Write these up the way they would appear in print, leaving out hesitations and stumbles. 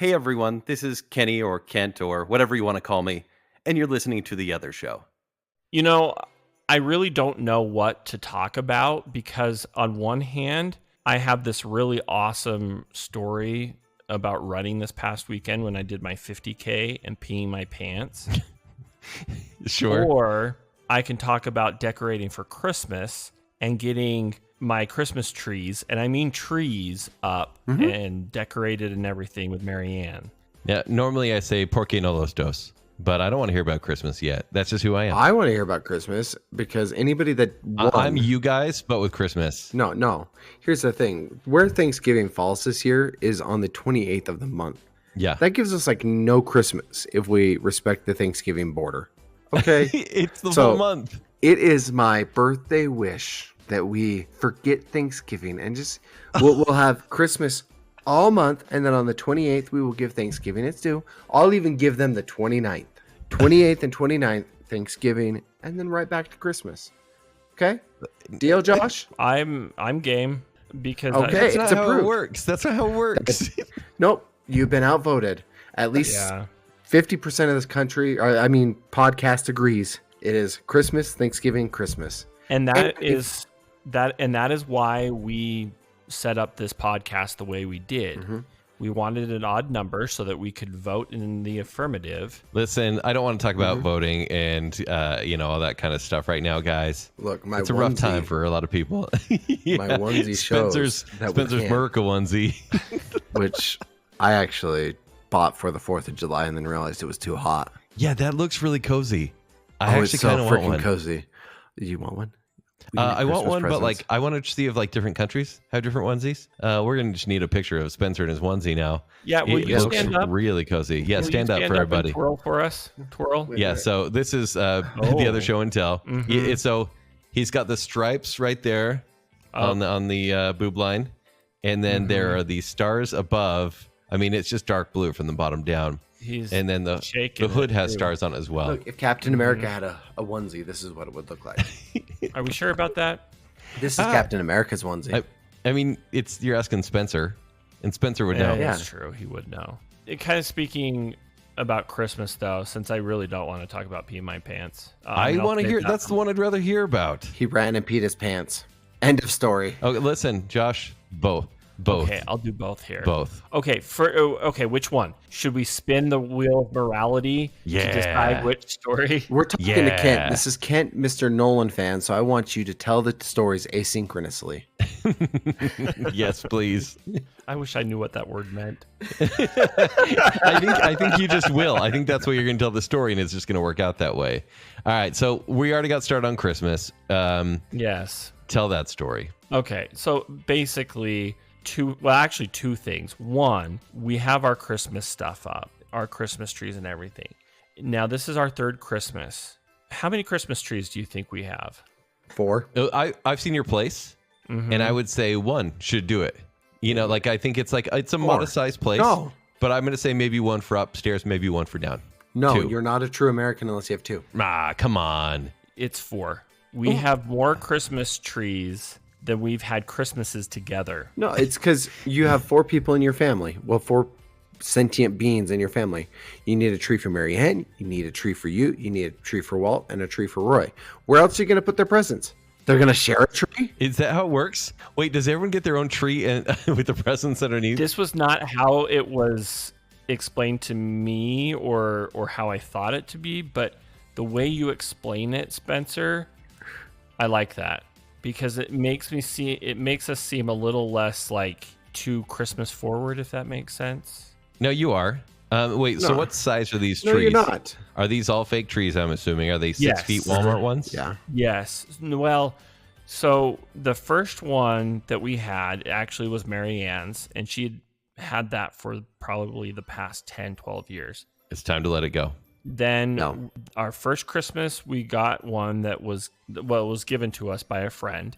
Hey everyone, this is Kenny or Kent or whatever you want to call me, and you're listening to The Other Show. You know, I really don't know what to talk about because on one hand, I have this really awesome story about running this past weekend when I did my 50K and peeing my pants. Sure. Or I can talk about decorating for Christmas and getting my Christmas trees, and I mean trees, up and decorated and everything with Marianne. Yeah, normally I say porque no los dos, but I don't want to hear about Christmas yet. That's just who I am. I want to hear about Christmas because anybody that won... I'm you guys, but with Christmas. No. Here's the thing. Where Thanksgiving falls this year is on the 28th of the month. Yeah. That gives us like no Christmas if we respect the Thanksgiving border. Okay? It's the full month. It is my birthday wish that we forget Thanksgiving and just we'll have Christmas all month, and then on the 28th we will give Thanksgiving its due. I'll even give them the 29th. 28th and 29th Thanksgiving, and then right back to Christmas. Okay? Deal, Josh? I'm game because Okay. That's not it's how approved. it works. That's not how it works. Nope. You've been outvoted. At least 50% of this country, podcast agrees. It is Christmas, Thanksgiving, Christmas. And that is why we set up this podcast the way we did. We wanted an odd number so that we could vote in the affirmative. Listen, I don't want to talk about voting and all that kind of stuff right now, guys. Look, it's a rough time for a lot of people. My onesie shows Spencer's Merca onesie, which I actually bought for the 4th of July and then realized it was too hot. Yeah, that looks really cozy. I it's actually so kind of want freaking one. cozy. You want one? I want one, presents. but like I want to see if like different countries have different onesies. We're gonna just need a picture of Spencer in his onesie now. Yeah, will it you looks stand up? really cozy. Yeah, Will stand you up for and everybody. twirl for us. Twirl. Yeah, so this is the other show and tell. So he's got the stripes right there on the boob line, and then there are these stars above. I mean, it's just dark blue from the bottom down. And then the hood has stars on it as well. Look, if Captain America had a onesie, this is what it would look like. Are we sure about that? This is Captain America's onesie. I mean, you're asking Spencer, and Spencer would know. Yeah, that's true. He would know. It kind of speaking about Christmas, though, since I really don't want to talk about peeing my pants. I want to hear. That's the one I'd rather hear about. He ran and peed his pants. End of story. Okay, listen, Josh. Both. Okay, I'll do both here. Both. Okay, which one? Should we spin the wheel of morality to decide which story? We're talking to Kent. This is Kent, Mr. Nolan fan, so I want you to tell the stories asynchronously. Yes, please. I wish I knew what that word meant. I think you just will. I think that's what you're going to tell the story, and it's just going to work out that way. All right, so we already got started on Christmas. Yes. Tell that story. Okay, so basically two things. One, we have our Christmas stuff up, our Christmas trees and everything. Now, this is our third Christmas. How many Christmas trees do you think we have? 4. I've seen your place, and I would say 1 should do it. I think it's a modest sized place. No. But I'm going to say maybe 1 for upstairs, maybe 1 for down. No, 2. You're not a true American unless you have 2. Come on. It's 4. We have more Christmas trees than we've had Christmases together. No, it's because you have 4 people in your family. Well, 4 sentient beings in your family. You need a tree for Marianne. You need a tree for you. You need a tree for Walt and a tree for Roy. Where else are you going to put their presents? They're going to share a tree? Is that how it works? Wait, does everyone get their own tree and with the presents underneath? This was not how it was explained to me or how I thought it to be, but the way you explain it, Spencer, I like that. Because it makes us seem a little less like too Christmas forward, if that makes sense. No, you are. Wait, so what size are these trees? No, you're not. Are these all fake trees, I'm assuming? Are they 6 feet Walmart ones? Yeah. Yes. Well, so the first one that we had actually was Marianne's, and she had that for probably the past 10, 12 years. It's time to let it go. Then our first Christmas, we got one that was given to us by a friend.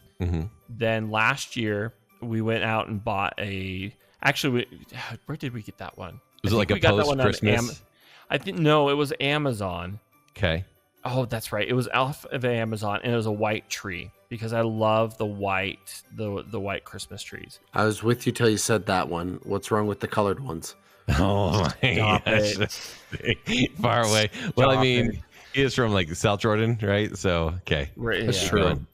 Then last year, we went out and bought where did we get that one? Was it like a post-Christmas? I think no, it was Amazon. Okay. Oh, that's right. It was off of Amazon, and it was a white tree because I love the white Christmas trees. I was with you till you said that one. What's wrong with the colored ones? Oh my Stop gosh. it. Far away. Well, I Stop mean, it. he is from like South Jordan, right? So, okay. Right, That's yeah. true. Going.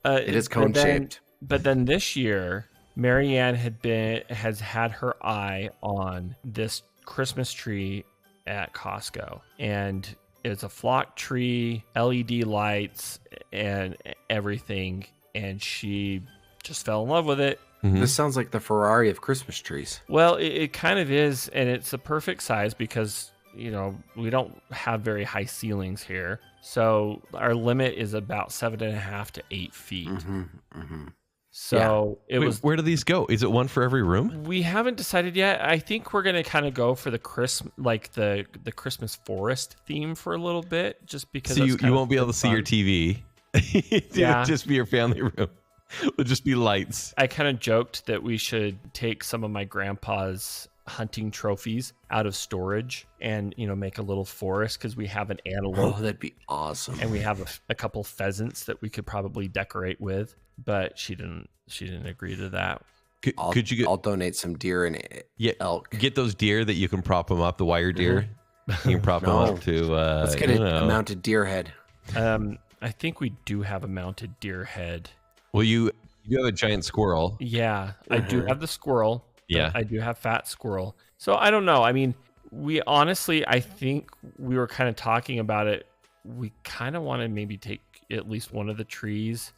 It is But cone then- shaped. But then this year, Marianne has had her eye on this Christmas tree at Costco, and it's a flock tree, LED lights, and everything, and she just fell in love with it. Mhm. This sounds like the Ferrari of Christmas trees. Well, it kind of is, and it's a perfect size because, you know, we don't have very high ceilings here. So our limit is about 7.5 to 8 feet. So it Wait, was. where do these go? Is it one for every room? We haven't decided yet. I think we're gonna kind of go for the the Christmas forest theme for a little bit, just because. So that's you kind of won't be able to see your fun. TV. It'll Yeah. just be your family room. It'll just be lights. I kind of joked that we should take some of my grandpa's hunting trophies out of storage and, you know, make a little forest because we have an antelope. Oh, that'd be awesome. And we have a couple pheasants that we could probably decorate with, but she didn't agree to that. Could you get I'll donate some deer and elk. get those deer that you can prop them up, the wire deer? You can prop them No. up to. Let's get I a don't know. mounted deer head. I think we do have a mounted deer head. Well, you have a giant squirrel. Yeah, I do have the squirrel. but Yeah. I do have fat squirrel. So I don't know. I mean, we honestly, I think we were kind of talking about it. We kind of want to maybe take at least one of the trees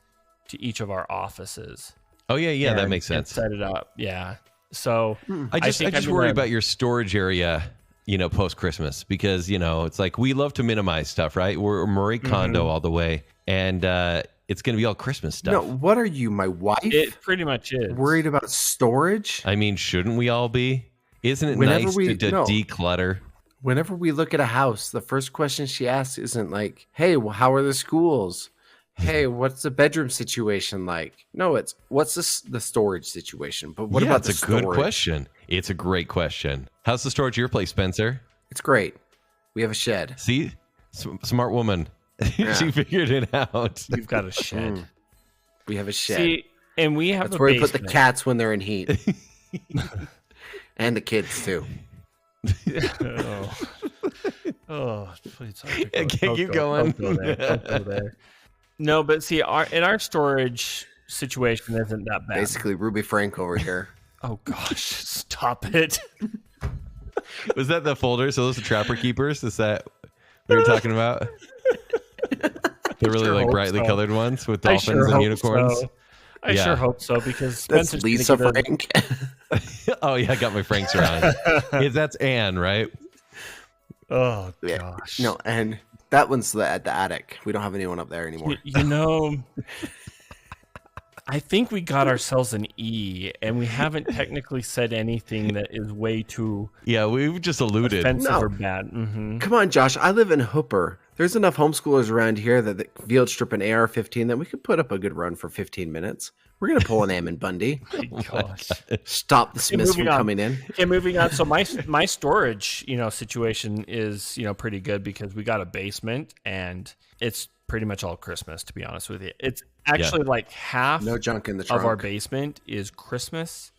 to each of our offices. Oh yeah, that and- makes and sense. set it up. Yeah. So I just think I'm worry gonna- about your storage area, you know, post Christmas, because you know it's like we love to minimize stuff, right? We're Marie Kondo all the way, and it's going to be all Christmas stuff. No, what are you, my wife? It pretty much is. Worried about storage? I mean, shouldn't we all be? Isn't it Whenever nice we- to no. declutter? Whenever we look at a house, the first question she asks isn't like, "Hey, well, how are the schools? Hey, what's the bedroom situation like?" No, it's what's the storage situation. But what yeah, about it's the a good storage? question. It's a great question. How's the storage at your place, Spencer? It's great. We have a shed. See, smart woman. Yeah. She figured it out. You've got a shed. We have a shed. See, and we have That's a where we put basement. the cats when they're in heat, and the kids too. Oh, please. Okay, keep going. Don't go there. Don't go there. No, but see, our storage situation isn't that bad. Basically, Ruby Frank over here. Oh gosh, stop it. Was that the folder? So those are trapper keepers? Is that we were talking about? The really sure like hope brightly so. colored ones with I dolphins sure and hope unicorns. so. I Yeah. sure hope so because That's Spencer's Lisa gonna get a- Frank. Oh yeah, I got my Franks around. That's Anne, right? Oh Yeah. gosh. No, and that one's at the attic. We don't have anyone up there anymore. You know, I think we got ourselves an E, and we haven't technically said anything that is way too Yeah, we've just alluded. offensive No. or bad. Mm-hmm. Come on, Josh. I live in Hooper. There's enough homeschoolers around here that field strip an AR-15 that we could put up a good run for 15 minutes. We're gonna pull an Ammon Bundy. Gosh. Stop the Smiths from moving on. coming in. Okay, moving on. So my storage, situation is, pretty good because we got a basement and it's pretty much all Christmas, to be honest with you. It's actually like half No junk in the trunk. of our basement is Christmas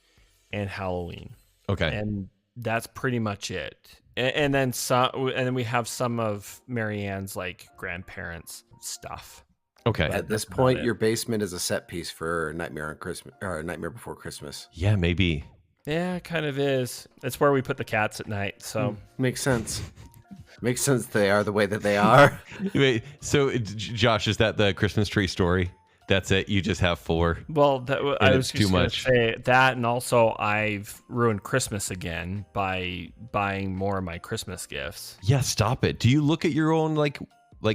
and Halloween. Okay. And that's pretty much it. And then and then we have some of Marianne's like grandparents stuff. Okay. At this That's about point, it. your basement is a set piece for Nightmare on Christmas or Nightmare Before Christmas. Yeah, maybe. Yeah, it kind of is. It's where we put the cats at night. So Makes sense. Makes sense they are the way that they are. Wait, so Josh, is that the Christmas tree story? That's it. You just have 4. well, I And was it's too just gonna much. say that, and also I've ruined Christmas again by buying more of my Christmas gifts. Yeah, stop it. Do you look at your own like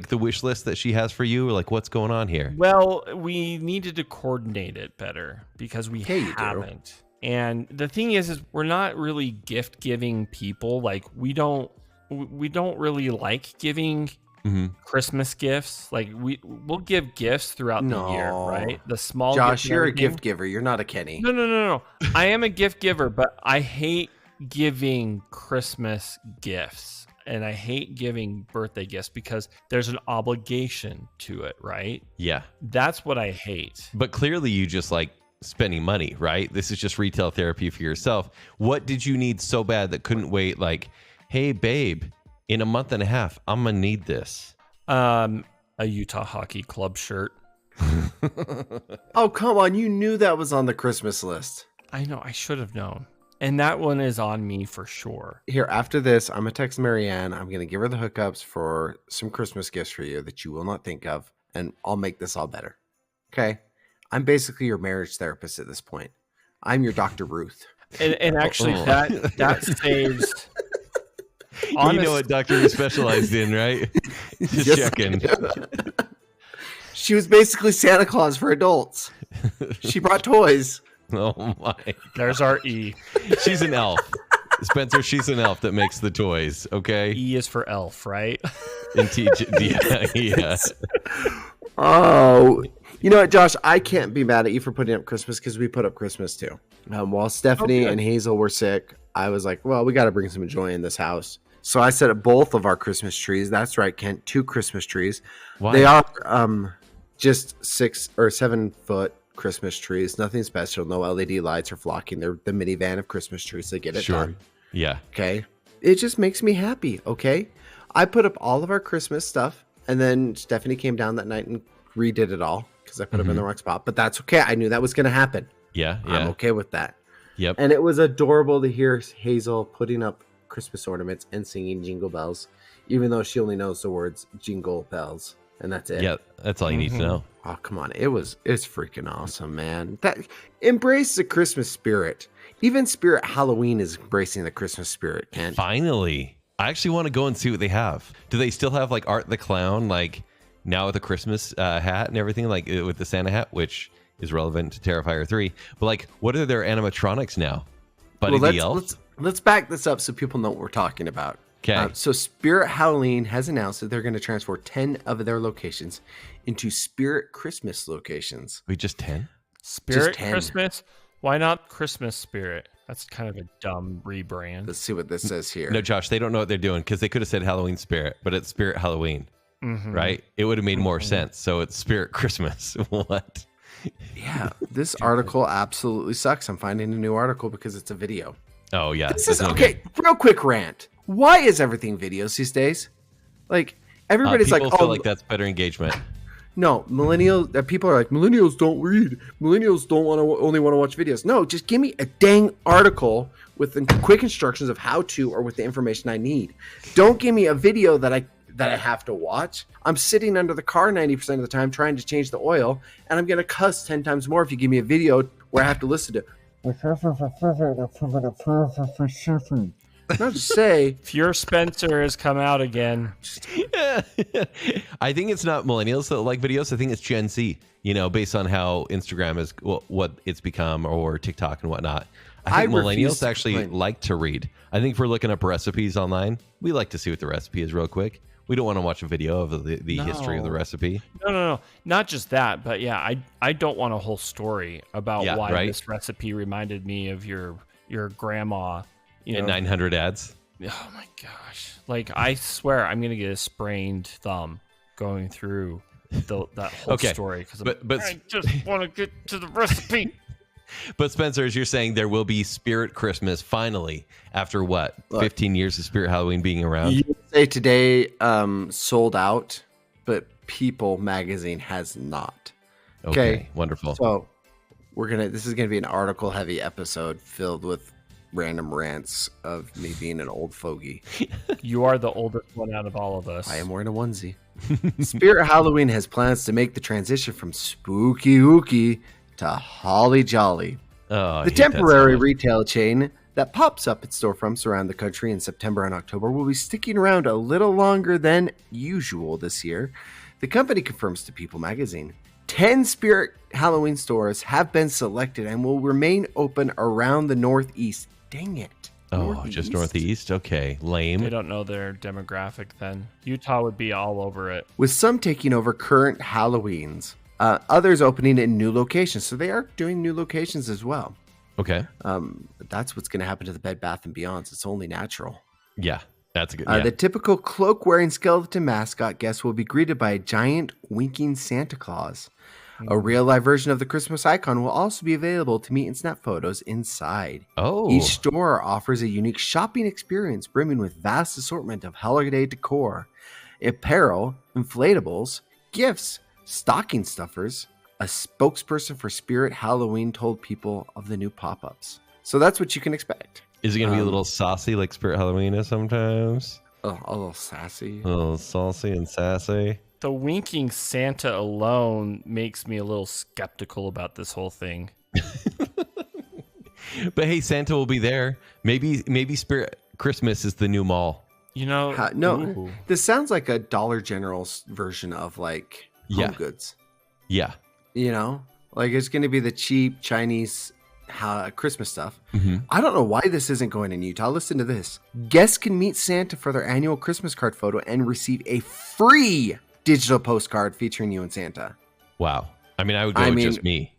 the wish list that she has for you? Or like what's going on here? Well, we needed to coordinate it better because we Yeah, you do. haven't. And the thing is we're not really gift giving people. Like we don't really like giving Mm-hmm. Christmas gifts. Like we'll give gifts throughout the year, No. right? The small Josh, gifts and you're a everything. gift giver. You're not a Kenny. No. I am a gift giver, but I hate giving Christmas gifts and I hate giving birthday gifts because there's an obligation to it, right? Yeah. That's what I hate. But clearly you just like spending money, right? This is just retail therapy for yourself. What did you need so bad that couldn't wait? Like, hey, babe, in a month and a half, I'm gonna need this. A Utah Hockey Club shirt. Oh, come on. You knew that was on the Christmas list. I know. I should have known. And that one is on me for sure. Here, after this, I'm going to text Marianne. I'm going to give her the hookups for some Christmas gifts for you that you will not think of, and I'll make this all better. Okay? I'm basically your marriage therapist at this point. I'm your Dr. Ruth. And actually, that saves... You know what doctor you specialized in, right? Just checking. She was basically Santa Claus for adults. She brought toys. Oh my. There's our E. She's an elf. Spencer, she's an elf that makes the toys, okay? E is for elf, right? And yeah. Oh, you know what, Josh? I can't be mad at you for putting up Christmas because we put up Christmas too. While Stephanie and Hazel were sick, I was like, well, we got to bring some joy in this house. So I set up both of our Christmas trees. That's right, Kent. 2 Christmas trees. Why? They are just 6 or 7 foot Christmas trees. Nothing special. No LED lights or flocking. They're the minivan of Christmas trees. They get it done. Yeah. Okay. It just makes me happy. Okay. I put up all of our Christmas stuff, and then Stephanie came down that night and redid it all because I put them in the wrong spot. But that's okay. I knew that was going to happen. Yeah. I'm okay with that. Yep. And it was adorable to hear Hazel putting up Christmas ornaments and singing Jingle Bells, even though she only knows the words Jingle Bells, and that's it. Yeah, that's all you need to know. Oh, come on. It's freaking awesome, man. That embrace the Christmas spirit. Even Spirit Halloween is embracing the Christmas spirit, Kent. Finally. I actually want to go and see what they have. Do they still have like Art the Clown, like now with a Christmas hat and everything, like with the Santa hat, which is relevant to Terrifier 3. But like, what are their animatronics now? Buddy the Elf? Let's back this up so people know what we're talking about. Okay. So Spirit Halloween has announced that they're going to transfer 10 of their locations into Spirit Christmas locations. We just 10? Spirit Just 10. Christmas? Why not Christmas Spirit? That's kind of a dumb rebrand. Let's see what this says here. No, Josh, they don't know what they're doing because they could have said Halloween Spirit, but it's Spirit Halloween, right? It would have made more sense. So it's Spirit Christmas. What? Yeah, this article absolutely sucks. I'm finding a new article because it's a video. Oh, yeah. This is okay. Real quick rant. Why is everything videos these days? Like everybody's people like, feel oh, like that's better engagement. no, millennials. People are like, millennials don't read. Millennials don't only want to watch videos. No, just give me a dang article with quick instructions of how to or with the information I need. Don't give me a video that I have to watch. I'm sitting under the car 90% of the time trying to change the oil, and I'm gonna cuss 10 times more if you give me a video where I have to listen to. Not to say, Pure Spencer has come out again. I think it's not millennials that like videos. I think it's Gen Z, based on how Instagram is, what it's become, or TikTok and whatnot. I think millennials actually like to read. I think if we're looking up recipes online, we like to see what the recipe is real quick. We don't want to watch a video of the history of the recipe. No. Not just that, but yeah, I don't want a whole story about why this recipe reminded me of your grandma. And 900 ads. Oh my gosh. Like, I swear I'm going to get a sprained thumb going through that whole story. Because I just want to get to the recipe. But Spencer, as you're saying, there will be Spirit Christmas finally after what? 15 years of Spirit Halloween being around? You say today sold out, but People magazine has not. Okay, wonderful. So this is gonna be an article heavy episode filled with random rants of me being an old fogey. You are the oldest one out of all of us. I am wearing a onesie. Spirit Halloween has plans to make the transition from spooky ooky to holly jolly. The temporary retail chain that pops up at storefronts around the country in September and October will be sticking around a little longer than usual this year. The company confirms to People magazine 10 Spirit Halloween stores have been selected and will remain open around the Northeast. Dang it. Just Northeast? Okay, lame. They don't know their demographic then. Utah would be all over it. With some taking over current Halloweens. Others opening in new locations. So they are doing new locations as well. Okay. That's what's going to happen to the Bed Bath & Beyonds. It's only natural. Yeah, that's a good The typical cloak-wearing skeleton mascot guest will be greeted by a giant winking Santa Claus. A real life version of the Christmas icon will also be available to meet and snap photos inside. Oh. Each store offers a unique shopping experience brimming with vast assortment of holiday decor, apparel, inflatables, gifts, stocking stuffers. A spokesperson for Spirit Halloween told people of the new pop-ups. So that's what you can expect. Is it going to be a little saucy like Spirit Halloween is sometimes? A little sassy. A little saucy and sassy. The winking Santa alone makes me a little skeptical about this whole thing. But hey, Santa will be there. Maybe Spirit Christmas is the new mall. No. This sounds like a Dollar General's version of like Home Goods. Yeah. Like it's going to be the cheap Chinese Christmas stuff. Mm-hmm. I don't know why this isn't going in Utah. Listen to this. Guests can meet Santa for their annual Christmas card photo and receive a free digital postcard featuring you and Santa. Wow. I mean, I would go with just me.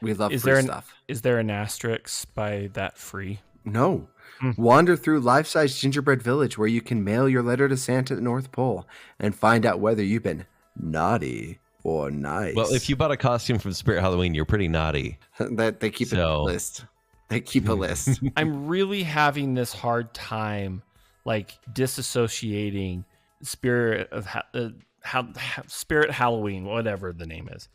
We love free stuff. Is there an asterisk by that free? No. Wander through life-size gingerbread village where you can mail your letter to Santa at the North Pole and find out whether you've been naughty or nice. Well, if you bought a costume from Spirit Halloween, you're pretty naughty. That they keep a list. They keep a list. I'm really having this hard time, like disassociating Spirit Halloween, whatever the name is,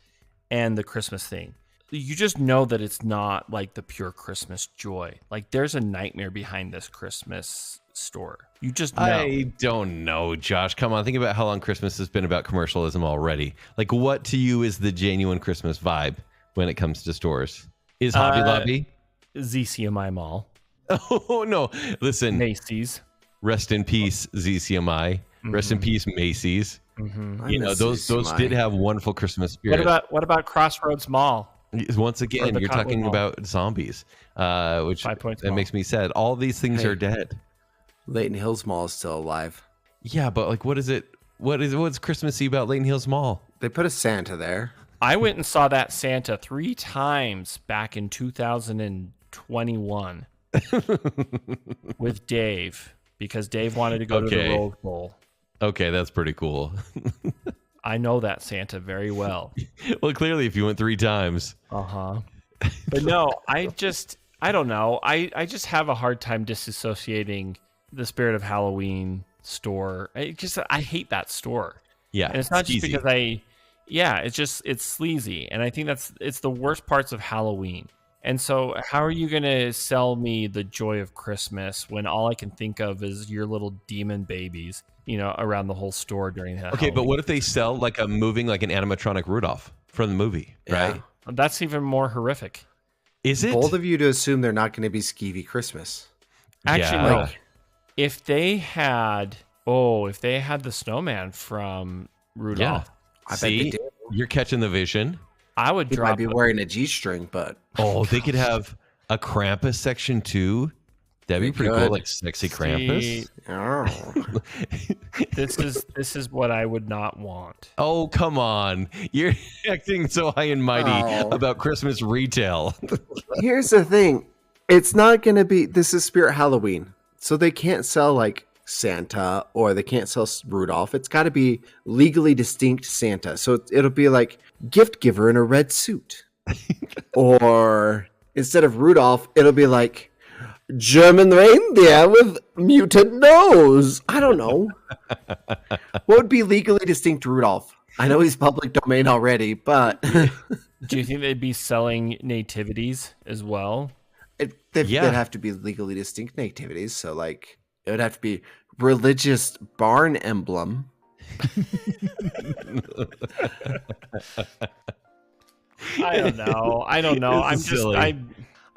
and the Christmas thing. You just know that it's not like the pure Christmas joy. Like there's a nightmare behind this Christmas store. You just know. I don't know, Josh. Come on, think about how long Christmas has been about commercialism already. Like, what to you is the genuine Christmas vibe when it comes to stores? Is Hobby Lobby? ZCMI Mall. Oh, no. Listen. Macy's. Rest in peace, ZCMI. Rest in peace, Macy's. Mm-hmm. Those did have wonderful Christmas spirit. What about Crossroads Mall? Once again, you're talking about zombies, which that makes me sad. All these things are dead. Layton Hills Mall is still alive. Yeah, but like, what is it? What's Christmassy about Layton Hills Mall? They put a Santa there. I went and saw that Santa 3 times back in 2021 with Dave because Dave wanted to go to the Rose Bowl. Okay, that's pretty cool. I know that Santa very well. Well, clearly, if you went 3 times. But no, I don't know. I just have a hard time disassociating the Spirit of Halloween store. I hate that store. Yeah. And it's not just because it's sleazy. And I think it's the worst parts of Halloween. And so how are you going to sell me the joy of Christmas when all I can think of is your little demon babies, around the whole store during that? Okay, Halloween. But what if they sell like an animatronic Rudolph from the movie, right? Yeah. That's even more horrific. Is it? Bold of you to assume they're not going to be skeevy Christmas. Actually, no. If they had the snowman from Rudolph, I bet they did. You're catching the vision. I would He might be wearing a G-string, but they could have a Krampus section too. That'd be pretty cool, like sexy Krampus. This is what I would not want. Oh, come on. You're acting so high and mighty about Christmas retail. Here's the thing. It's not going to be, this is Spirit Halloween. So they can't sell like Santa or they can't sell Rudolph. It's got to be legally distinct Santa. So it'll be like gift giver in a red suit. Or instead of Rudolph, it'll be like German reindeer with mutant nose. I don't know. What would be legally distinct Rudolph? I know he's public domain already, but do you think they'd be selling nativities as well? They'd have to be legally distinct nativities. So like it would have to be religious barn emblem. I don't know.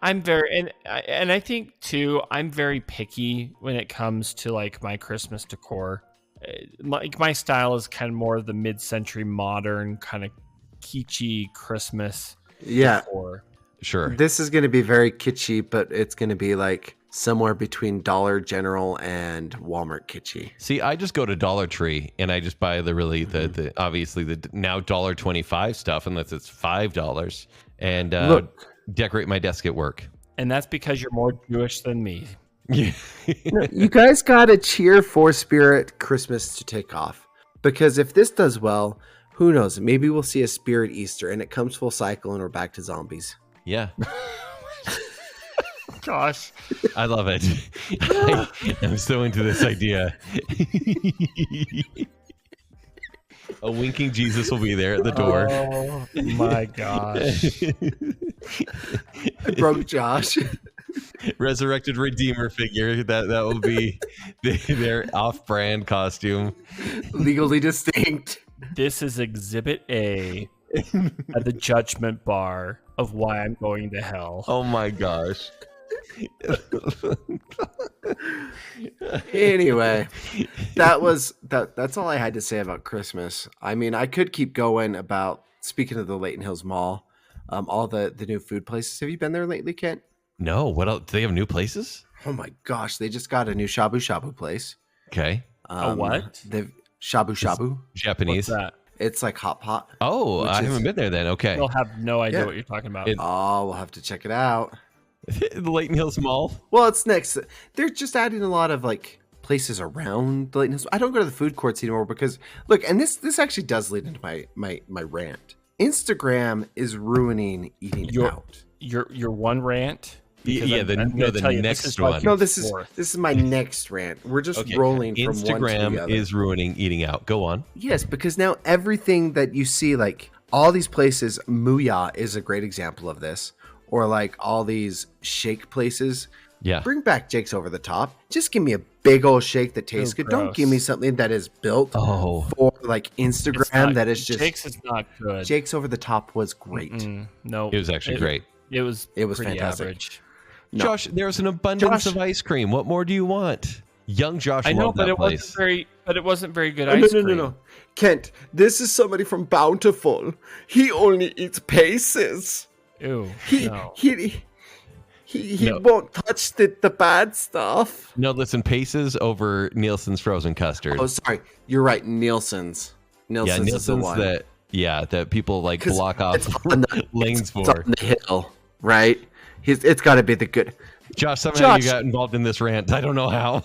I'm very, and I think too, I'm very picky when it comes to like my Christmas decor. Like my style is kind of more of the mid-century modern kind of kitschy Christmas decor. Sure. This is going to be very kitschy, but it's going to be like somewhere between Dollar General and Walmart kitschy. See, I just go to Dollar Tree and I just buy the obviously the now $1.25 stuff unless it's $5 and decorate my desk at work. And that's because you're more Jewish than me. You guys got to cheer for Spirit Christmas to take off, because if this does well, Who knows? Maybe we'll see a spirit Easter and it comes full cycle and we're back to zombies. Yeah. Gosh. I love it. I'm so into this idea. A winking Jesus will be there at the door. Oh my gosh. I broke Josh. Resurrected Redeemer figure. That will be their off-brand costume. Legally distinct. This is Exhibit A at the judgment bar of why I'm going to hell. Oh my gosh. Anyway, that's all I had to say about Christmas. I mean, I could keep going about, speaking of the Layton Hills Mall, all the new food places. Have you been there lately, Kent? No, what else? Do they have new places? Oh my gosh, they just got a new shabu shabu place. Okay. A what? They've shabu shabu. Japanese. What's that? It's like hot pot. Oh, I haven't been there then. Okay. You'll have no idea Yeah. what you're talking about. Oh, we'll have to check it out. The Layton Hills Mall. Well, it's next. They're just adding a lot of like places around the Layton Hills. I don't go to the food courts anymore because look, and this actually does lead into my rant. Instagram is ruining eating out. Your one rant. Yeah, I'm the gonna tell you, next this is like one. No, this fourth. is my next rant. We're just Okay. rolling from one to the Instagram other. is ruining eating out. Go on. Yes, because now everything that you see, like all these places, Muya is a great example of this, or like all these shake places. Yeah. Bring back Jake's Over the Top. Just give me a big old shake that tastes Oh, good. Don't give me gross. something that is built Oh. for like It's Instagram not- that is just. Jake's is not good. Jake's Over the Top was great. No, It was actually great. It was pretty fantastic. average. No. Josh, there's an abundance Josh- of ice cream. What more do you want? Young Josh I know, loved but that it place. wasn't very good No, ice no, cream. no, no. Kent, this is somebody from Bountiful. He only eats Paces. Ew. He no. he No. won't touch the bad stuff. No, listen, Paces over Nielsen's frozen custard. Oh, sorry. You're right. Nielsen's. Yeah, Nielsen's is the Nielsen's one. that people like 'Cause block off it's on the- lanes it's for. on the hill, right? It's got to be the good. Josh, somehow Josh. you got involved in this rant. I don't know how.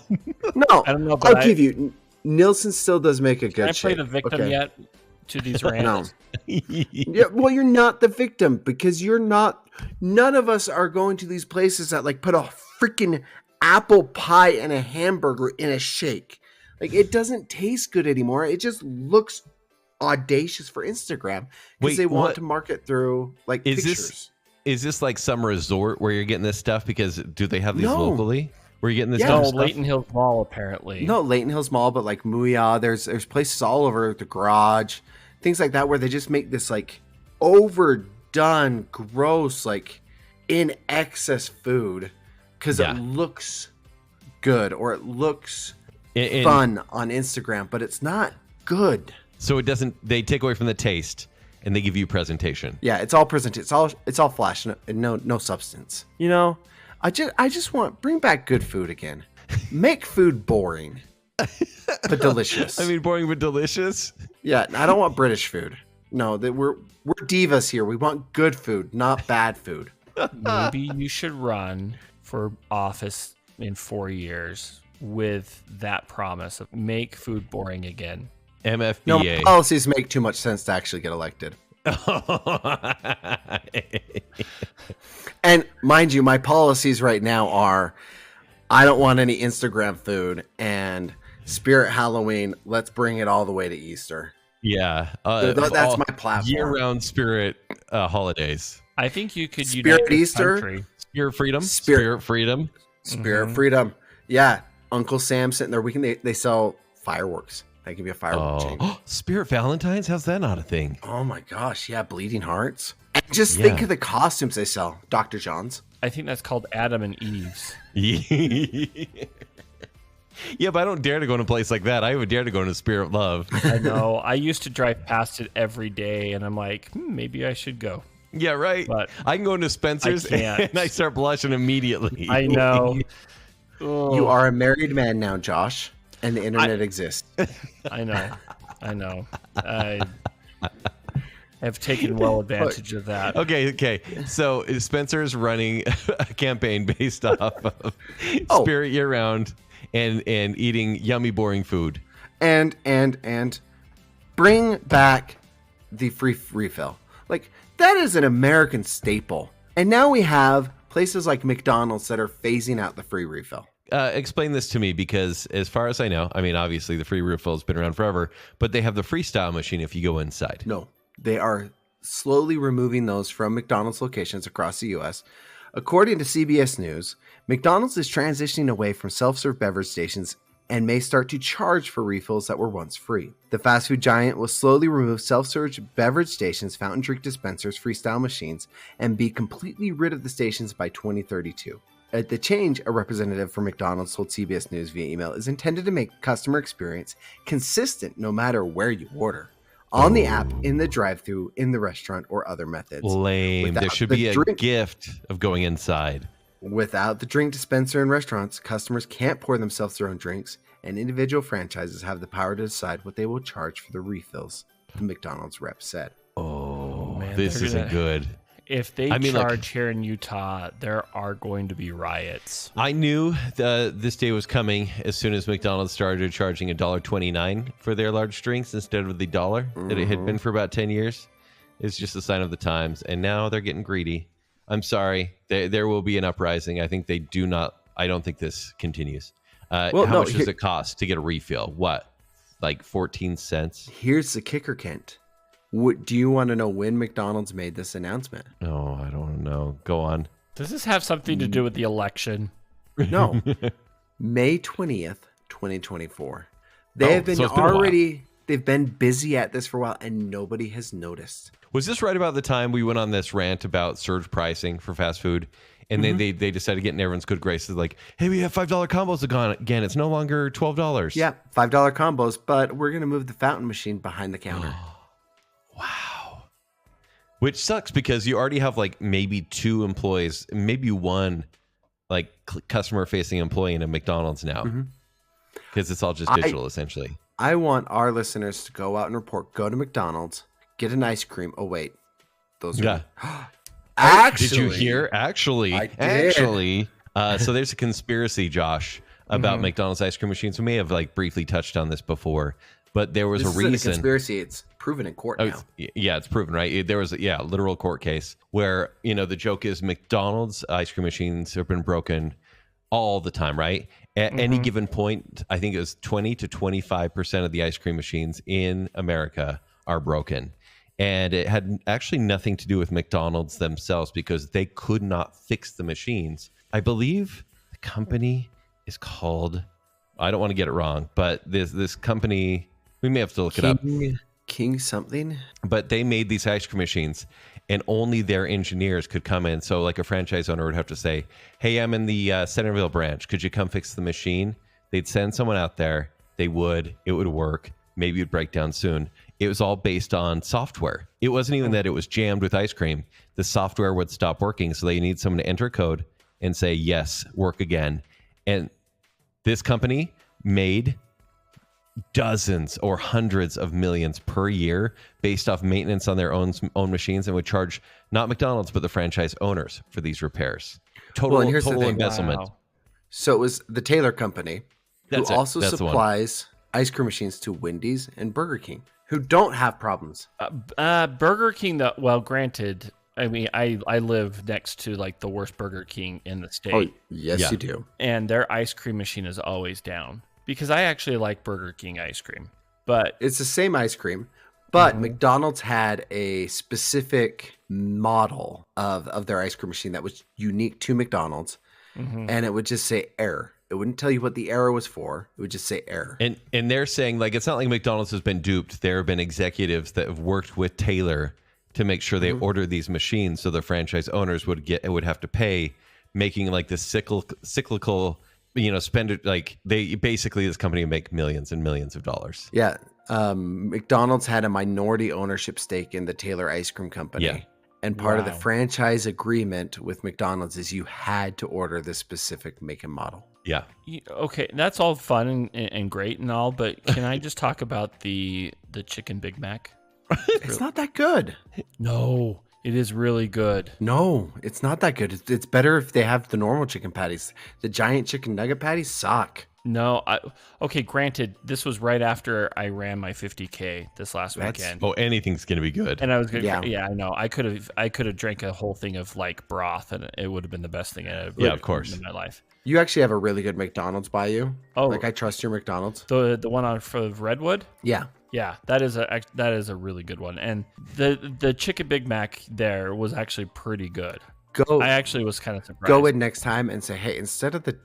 No, I don't know, but I'll give you. Nielsen still does make a good. Can I play shake. the victim Okay. yet to these No. rants? Yeah, well, you're not the victim because you're not. None of us are going to these places that like put a freaking apple pie and a hamburger in a shake. Like it doesn't taste good anymore. It just looks audacious for Instagram because Wait, they want what? to market through like Is this- pictures. Is this like some resort where you're getting this stuff? Because do they have these No. locally? Where you're getting this Yeah. kind No, of stuff? Layton Hills Mall apparently. No, Layton Hills Mall, but like Muya, there's places all over the garage, things like that where they just make this like overdone, gross, like in excess food because Yeah. it looks good or it looks And- fun on Instagram, but it's not good. So it doesn't. They take away from the taste and they give you presentation. Yeah, it's all present. It's all flash and no substance. You know, I just want bring back good food again. Make food boring, but delicious. I mean, boring but delicious. Yeah, I don't want British food. No, that we're divas here. We want good food, not bad food. Maybe you should run for office in 4 years with that promise of make food boring again. No, my MFBA. policies make too much sense to actually get elected. And mind you, my policies right now are I don't want any Instagram food and Spirit Halloween. Let's bring it all the way to Easter. Yeah, That's my platform. Year-round spirit holidays. I think you could Spirit unite this Easter? country. Spirit freedom. Spirit- Spirit freedom. Spirit Freedom. Yeah, Uncle Sam sitting there. They sell fireworks. That could be a firework chain. Oh, Spirit Valentine's. How's that not a thing? Oh my gosh, yeah, bleeding hearts. And just Yeah. think of the costumes they sell. Dr. John's. I think that's called Adam and Eve's. Yeah, but I don't dare to go in a place like that. I would dare to go into Spirit Love. I know. I used to drive past it every day, and I'm like, maybe I should go. Yeah, right. But I can go into Spencer's I can't. and I start blushing immediately. I know. You are a married man now, Josh, and the internet exists. I know. I have taken well advantage of that. Okay. So Spencer's running a campaign based off of Oh. Spirit year round and eating yummy, boring food. And bring back the free refill. Like, that is an American staple. And now we have places like McDonald's that are phasing out the free refill. Explain this to me, because as far as I know, I mean, obviously the free refill has been around forever, but they have the freestyle machine if you go inside. No, they are slowly removing those from McDonald's locations across the U.S. According to CBS News, McDonald's is transitioning away from self-serve beverage stations and may start to charge for refills that were once free. The fast food giant will slowly remove self-serve beverage stations, fountain drink dispensers, freestyle machines, and be completely rid of the stations by 2032. At the change, a representative for McDonald's told CBS News via email, is intended to make customer experience consistent no matter where you order. On the app, in the drive-thru, in the restaurant, or other methods. Lame. There should be a gift of going inside. Without the drink dispenser in restaurants, customers can't pour themselves their own drinks, and individual franchises have the power to decide what they will charge for the refills, the McDonald's rep said. Oh, man, this isn't good. If they charge here in Utah, there are going to be riots. I knew this day was coming as soon as McDonald's started charging $1.29 for their large drinks instead of the dollar that it had been for about 10 years. It's just a sign of the times. And now they're getting greedy. I'm sorry. There will be an uprising. I think they do not. I don't think this continues. How much does it cost to get a refill? What? Like 14 cents? Here's the kicker, Kent. Do you want to know when McDonald's made this announcement? Oh, I don't know. Go on. Does this have something to do with the election? No. May 20th, 2024. They have been they've been busy at this for a while and nobody has noticed. Was this right about the time we went on this rant about surge pricing for fast food? And then they decided to get in everyone's good graces, like, hey, we have $5 combos again. It's no longer $12. Yeah, $5 combos, but we're going to move the fountain machine behind the counter. Wow. Which sucks because you already have like maybe 2 employees, maybe 1 like customer facing employee in a McDonald's now. Because it's all just digital essentially. I want our listeners to go out and report, go to McDonald's, get an ice cream. Oh, wait. Those are... Actually, did you hear? Actually, so there's a conspiracy, Josh, about McDonald's ice cream machines. We may have like briefly touched on this before, but there was a reason. This isn't a conspiracy. It's proven in court now. It's proven, right? There was a literal court case where, the joke is McDonald's ice cream machines have been broken all the time, right? At any given point, I think it was 20 to 25% of the ice cream machines in America are broken. And it had actually nothing to do with McDonald's themselves because they could not fix the machines. I believe the company is called, I don't want to get it wrong, but this company, we may have to look it up. King something? But they made these ice cream machines and only their engineers could come in. So like a franchise owner would have to say, hey, I'm in the Centerville branch. Could you come fix the machine? They'd send someone out there. It would work. Maybe it'd break down soon. It was all based on software. It wasn't even that it was jammed with ice cream. The software would stop working. So they need someone to enter code and say, yes, work again. And this company made dozens or hundreds of millions per year based off maintenance on their own machines and would charge not McDonald's, but the franchise owners for these repairs. Total embezzlement. Wow. So it was the Taylor Company who also That's supplies ice cream machines to Wendy's and Burger King, who don't have problems. Burger King, granted, I mean, I live next to like the worst Burger King in the state. Oh, yes, you do. And their ice cream machine is always down because I actually like Burger King ice cream. But it's the same ice cream, but McDonald's had a specific model of their ice cream machine that was unique to McDonald's, and it would just say error. It wouldn't tell you what the error was for. It would just say error. And they're saying, like, it's not like McDonald's has been duped. There have been executives that have worked with Taylor to make sure they order these machines so the franchise owners would have to pay, making like this cyclical, spend it, like this company would make millions and millions of dollars. Yeah. McDonald's had a minority ownership stake in the Taylor Ice Cream Company. Yeah. And part of the franchise agreement with McDonald's is you had to order this specific make and model. Yeah. Okay, that's all fun and great and all, but can I just talk about the chicken Big Mac? It's not that good. No, it is really good. No, it's not that good. It's better if they have the normal chicken patties. The giant chicken nugget patties suck. No, okay. Granted, this was right after I ran my 50K this last weekend, Oh, anything's gonna be good. and I was good. Yeah. Yeah, I know. I could have drank a whole thing of like broth, and it would have been the best thing of course. in my life. You actually have a really good McDonald's by you. Oh. Like I trust your McDonald's. The one on for Redwood. Yeah. Yeah, that is a really good one, and the chicken Big Mac there was actually pretty good. I actually was kind of surprised. Go in next time and say, hey, instead of the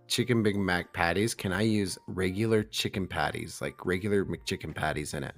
chicken Big Mac patties, can I use regular chicken patties, like regular McChicken patties in it?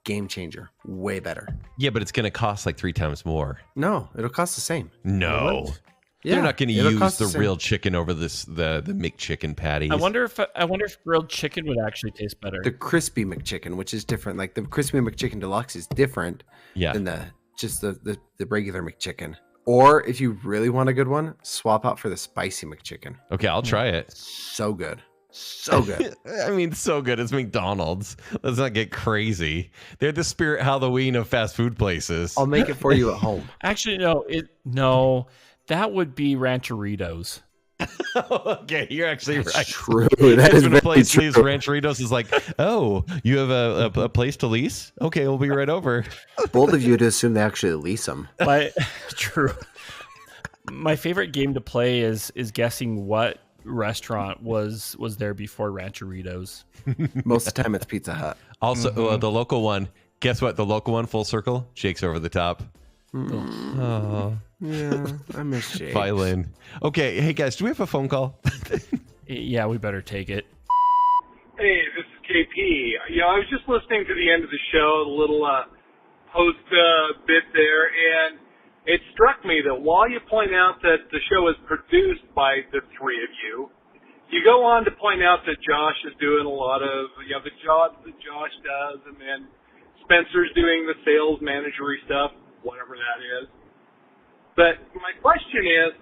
Game changer. Way better. Yeah, but it's gonna cost like 3 times more. No, it'll cost the same. No. What? They're not going to it'll use cost the same. real chicken over the McChicken patties. I wonder if grilled chicken would actually taste better. The crispy McChicken, which is different. Like the crispy McChicken deluxe is different than the regular McChicken. Or if you really want a good one, swap out for the spicy McChicken. Okay, I'll try it. So good. So good. I mean, so good. It's McDonald's. Let's not get crazy. They're the spirit Halloween of fast food places. I'll make it for you at home. Actually, no. That would be Rancheritos. Okay, you're actually right. True. That is When a very place true. leaves Rancheritos is like, oh, you have a place to lease? Okay, we'll be right over. Bold of you to assume they actually lease them. True. My favorite game to play is guessing what restaurant was there before Rancheritos. Most of the time it's Pizza Hut. Also, the local one. Guess what? The local one, full circle, Jake's over the top. Oh, Yeah, I miss Jake. violin. Okay, hey guys, do we have a phone call? Yeah, we better take it. Hey, this is KP. I was just listening to the end of the show, the little post bit there, and it struck me that while you point out that the show is produced by the three of you, you go on to point out that Josh is doing a lot of the jobs that Josh does, and then Spencer's doing the sales managery stuff, whatever that is. But my question is,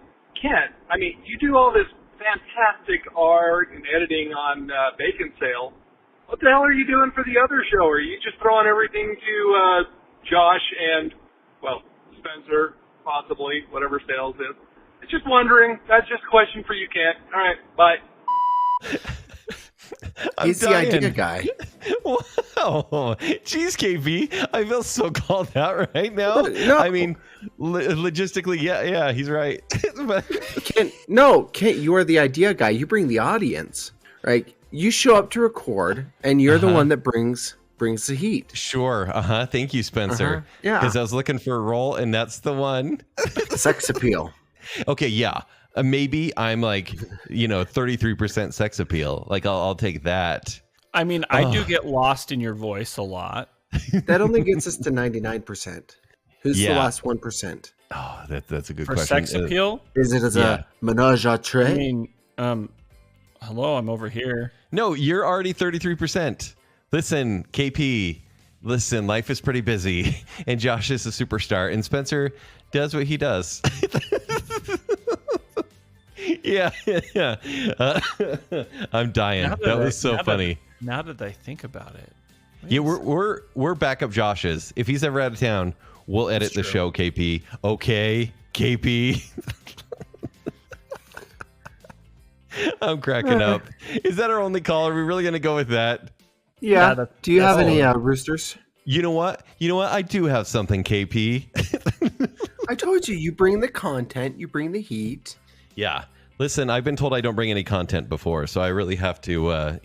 Kent, I mean, you do all this fantastic art and editing on Bacon Sale. What the hell are you doing for the other show? Are you just throwing everything to Josh and, well, Spencer, possibly, whatever sales is? I'm just wondering. That's just a question for you, Kent. All right, bye. He's the idea guy. Wow. Jeez, KB. I feel so called out right now. No. I mean, logistically, yeah, he's right. But Kent, you are the idea guy. You bring the audience, right? You show up to record, and you're the one that brings the heat. Sure. Thank you, Spencer. Yeah. Because I was looking for a role, and that's the one. Sex appeal. Okay, yeah. Maybe I'm like, 33% sex appeal. Like, I'll take that. I mean, I do get lost in your voice a lot. That only gets us to 99%. Who's the last 1%? Oh, that's a good For question. sex appeal? Is it as a menage a trois? I mean, hello, I'm over here. No, you're already 33%. Listen, KP, life is pretty busy, and Josh is a superstar, and Spencer does what he does. Yeah. I'm dying. That was so funny. Now that I think about it. Yeah, we're backup Josh's. If he's ever out of town, we'll edit the show, KP. Okay, KP. I'm cracking up. Is that our only call? Are we really going to go with that? Yeah. Do you have any roosters? You know what? I do have something, KP. I told you bring the content, you bring the heat. Yeah. Listen, I've been told I don't bring any content before, so I really have to,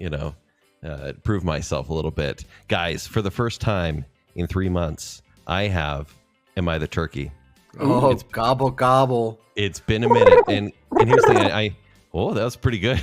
prove myself a little bit. Guys, for the first time in 3 months, I have Am I the Turkey? Oh, gobble, gobble. It's been a minute. And here's the thing. Oh, that was pretty good.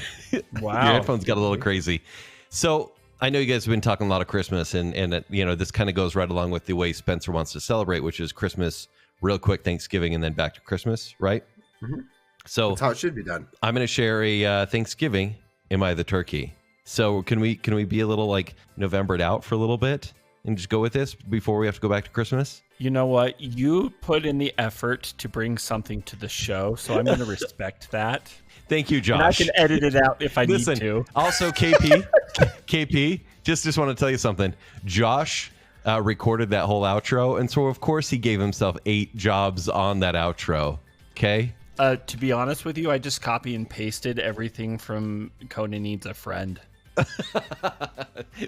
Wow. Your headphones got a little crazy. So I know you guys have been talking a lot of Christmas, and this kind of goes right along with the way Spencer wants to celebrate, which is Christmas, real quick, Thanksgiving, and then back to Christmas, right? Mm-hmm. So that's how it should be done. I'm going to share a Thanksgiving. Am I the Turkey? So can we be a little like Novembered out for a little bit and just go with this before we have to go back to Christmas? You know what? You put in the effort to bring something to the show, so I'm going to respect that. Thank you, Josh. And I can edit it out if I need to. Also, KP, just want to tell you something. Josh recorded that whole outro, and so of course he gave himself 8 jobs on that outro. Okay? To be honest with you, I just copy and pasted everything from Conan Needs a Friend.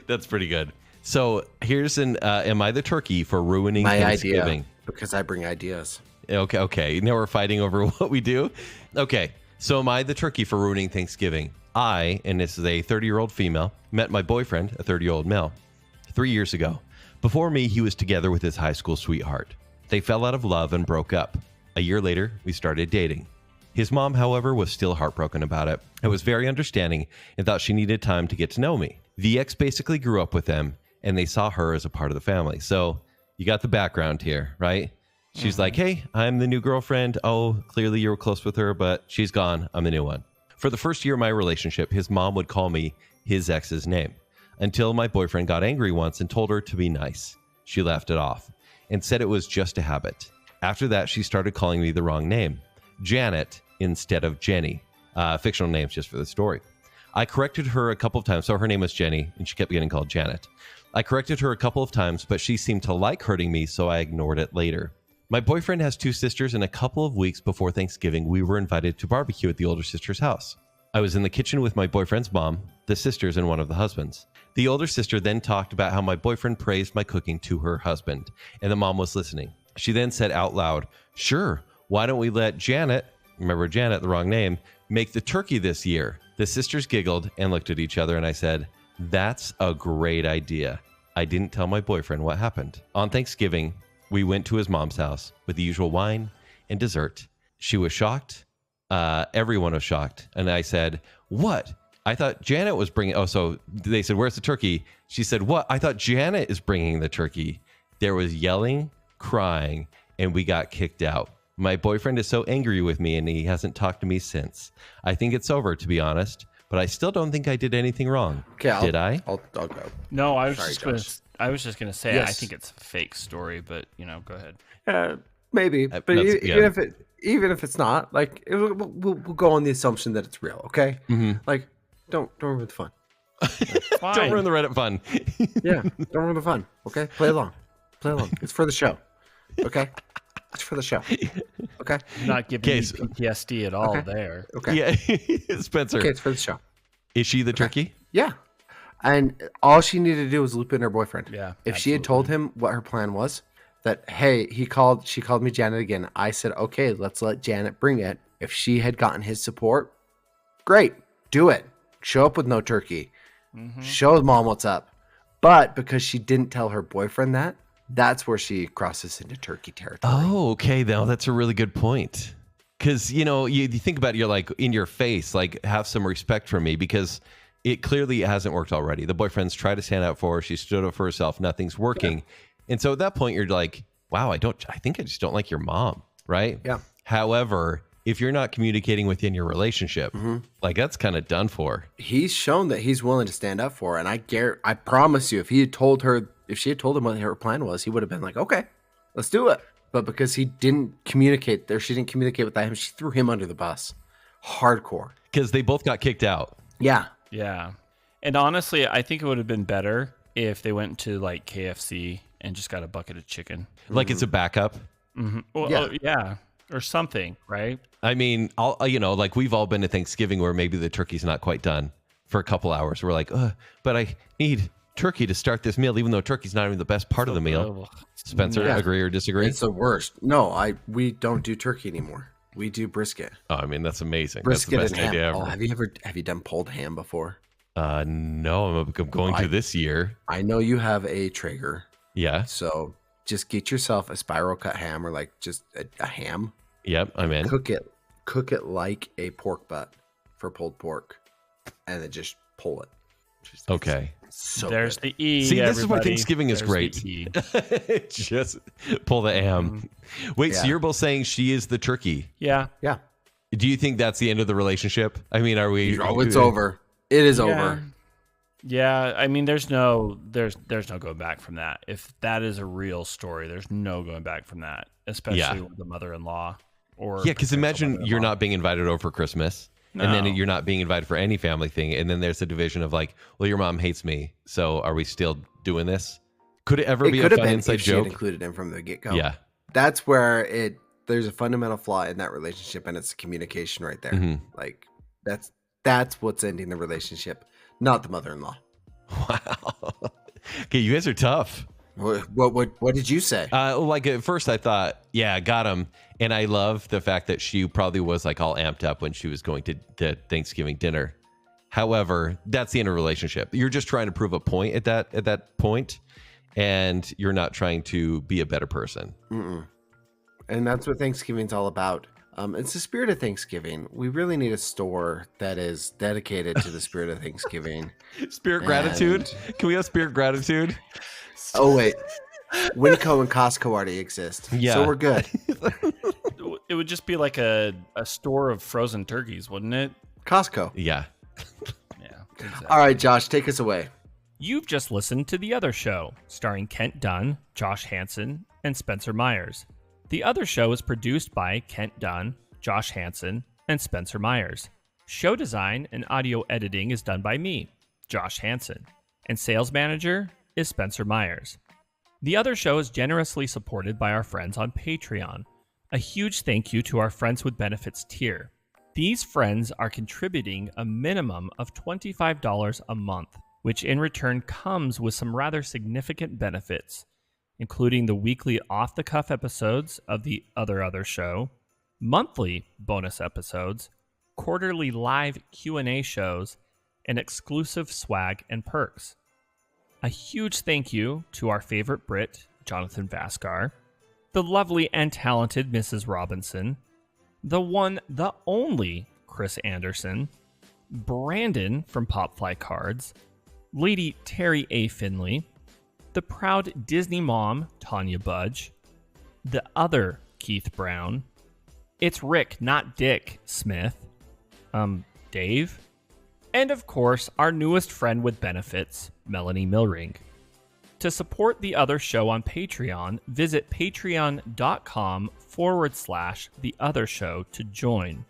That's pretty good. So here's an am I the turkey for ruining My Thanksgiving? idea, because I bring ideas. Okay. Now we're fighting over what we do. Okay. So am I the turkey for ruining Thanksgiving? And this is a 30-year-old female, met my boyfriend, a 30-year-old male, 3 years ago. Before me, he was together with his high school sweetheart. They fell out of love and broke up. A year later, we started dating. His mom, however, was still heartbroken about it. I was very understanding and thought she needed time to get to know me. The ex basically grew up with them, and they saw her as a part of the family. So you got the background here, right? She's like, hey, I'm the new girlfriend. Oh, clearly you were close with her, but she's gone. I'm the new one. For the first year of my relationship, his mom would call me his ex's name until my boyfriend got angry once and told her to be nice. She laughed it off and said it was just a habit. After that, she started calling me the wrong name, Janet instead of Jenny. Fictional names just for the story. I corrected her a couple of times. So her name was Jenny, and she kept getting called Janet. I corrected her a couple of times, but she seemed to like hurting me, so I ignored it later. My boyfriend has 2 sisters, and a couple of weeks before Thanksgiving, we were invited to barbecue at the older sister's house. I was in the kitchen with my boyfriend's mom, the sisters, and one of the husbands. The older sister then talked about how my boyfriend praised my cooking to her husband, and the mom was listening. She then said out loud, sure, why don't we let Janet, remember Janet, the wrong name, make the turkey this year? The sisters giggled and looked at each other, and I said, that's a great idea. I didn't tell my boyfriend what happened. On Thanksgiving, we went to his mom's house with the usual wine and dessert. She was shocked. Everyone was shocked. And I said, what? I thought Janet was bringing... Oh, so they said, where's the turkey? She said, what? I thought Janet is bringing the turkey. There was yelling, crying, and we got kicked out. My boyfriend is so angry with me, and he hasn't talked to me since. I think it's over, to be honest, but I still don't think I did anything wrong. Okay, Did I? I'll go. No, I was Sorry, just going Josh. to... I was just going to say, Yes. I think it's a fake story, but, go ahead. Maybe, but even if it's not, like we'll go on the assumption that it's real. Okay, like don't ruin the fun. Fine. Don't ruin the Reddit fun. Yeah, don't ruin the fun. Okay, play along. It's for the show. Okay, it's for the show. Okay, Not giving me Case. PTSD at all Okay. there. okay, Yeah. Spencer, okay. It's for the show. is she the turkey? Yeah, and all she needed to do was loop in her boyfriend. Yeah, If she had told him what her plan was, that hey, she called me Janet again. I said, okay, let's let Janet bring it. If she had gotten his support, great, do it. Show up with no turkey. Show mom what's up. But because she didn't tell her boyfriend that, that's where she crosses into turkey territory. Oh, okay. Now that's a really good point. Because, you think about it, you're like in your face, like have some respect for me because it clearly hasn't worked already. The boyfriend's tried to stand up for her. She stood up for herself. Nothing's working. And so at that point, you're like, wow, I think I just don't like your mom. Right. Yeah. However, if you're not communicating within your relationship, like that's kind of done for. He's shown that he's willing to stand up for her. And I promise you, if she had told him what her plan was, he would have been like, okay, let's do it. But because he didn't communicate there, she didn't communicate with him. She threw him under the bus. Hardcore. Because they both got kicked out. Yeah. Yeah. And honestly, I think it would have been better if they went to like KFC and just got a bucket of chicken. Like it's a backup. Well, Yeah. yeah. Or something, right? I mean, like we've all been to Thanksgiving where maybe the turkey's not quite done for a couple hours. We're like, but I need turkey to start this meal, even though turkey's not even the best part of the meal. Spencer, Yeah. agree or disagree? It's the worst. No, we don't do turkey anymore. We do brisket. Oh, I mean, that's amazing. Brisket that's the best and ham. idea Oh, ever. have you done pulled ham before? No, I'm going to this year. I know you have a Traeger, Yeah. so just get yourself a spiral cut ham or like just a ham. Yep, I'm in. Cook it like a pork butt for pulled pork, and then just pull it. Okay. So There's good. the E. See, this is why everybody. Thanksgiving is There's great. the E. Just pull the ham. Wait, so Yeah. you're both saying she is the turkey. Yeah. Yeah. Do you think that's the end of the relationship? I mean, are we? Oh, it's over. It is over. Yeah, I mean, there's no going back from that. If that is a real story, there's no going back from that, especially Yeah. with the mother-in-law. Or Yeah, because potential imagine you're mother-in-law. not being invited over for Christmas, and No. then you're not being invited for any family thing, and then there's a division of like, well, your mom hates me, so are we still doing this? Could it ever It be a could have fun been inside if she had joke? included him from the get go. Yeah. That's where it there's a fundamental flaw in that relationship, and it's communication right there. Mhm. Like that's what's ending the relationship, not the mother-in-law. Wow. Okay, you guys are tough. What did you say? Like at first I thought, yeah, got him. And I love the fact that she probably was like all amped up when she was going to Thanksgiving dinner. However, that's the end of a relationship. You're just trying to prove a point at that point, and you're not trying to be a better person. Mm-mm. And that's what Thanksgiving's all about. It's the spirit of Thanksgiving. We really need a store that is dedicated to the spirit of Thanksgiving. Spirit gratitude? Can we have spirit gratitude? Oh, wait. Winco and Costco already exist. Yeah. So we're good. It would just be like a store of frozen turkeys, wouldn't it? Costco. Yeah. Yeah. Exactly. All right, Josh, take us away. You've just listened to The Other Show, starring Kent Dunn, Josh Hansen, and Spencer Myers. The Other Show is produced by Kent Dunn, Josh Hansen, and Spencer Myers. Show design and audio editing is done by me, Josh Hansen, and sales manager is Spencer Myers. The Other Show is generously supported by our friends on Patreon. A huge thank you to our Friends with Benefits tier. These friends are contributing a minimum of $25 a month, which in return comes with some rather significant benefits, including the weekly off-the-cuff episodes of The Other Show, monthly bonus episodes, quarterly live Q&A shows, and exclusive swag and perks. A huge thank you to our favorite Brit, Jonathan Vaskar, the lovely and talented Mrs. Robinson, the one, the only Chris Anderson, Brandon from Popfly Cards, Lady Terry A. Finley, the proud Disney mom, Tanya Budge, the other Keith Brown, it's Rick, not Dick Smith, Dave, and of course, our newest friend with benefits, Melanie Milring. To support The Other Show on Patreon, visit patreon.com/The Other Show to join.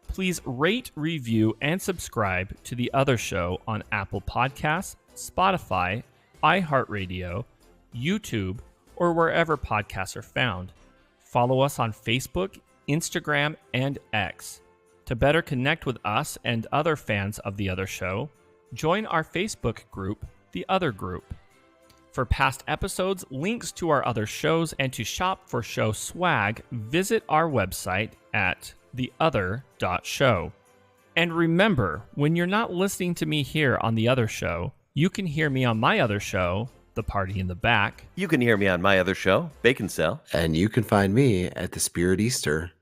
Please rate, review, and subscribe to The Other Show on Apple Podcasts, Spotify, iHeartRadio, YouTube, or wherever podcasts are found. Follow us on Facebook, Instagram, and X. To better connect with us and other fans of The Other Show, join our Facebook group, The Other Group. For past episodes, links to our other shows, and to shop for show swag, visit our website at theother.show. And remember, when you're not listening to me here on The Other Show, you can hear me on my other show, The Party in the Back. You can hear me on my other show, Bacon Cell. And you can find me at the Spirit Easter.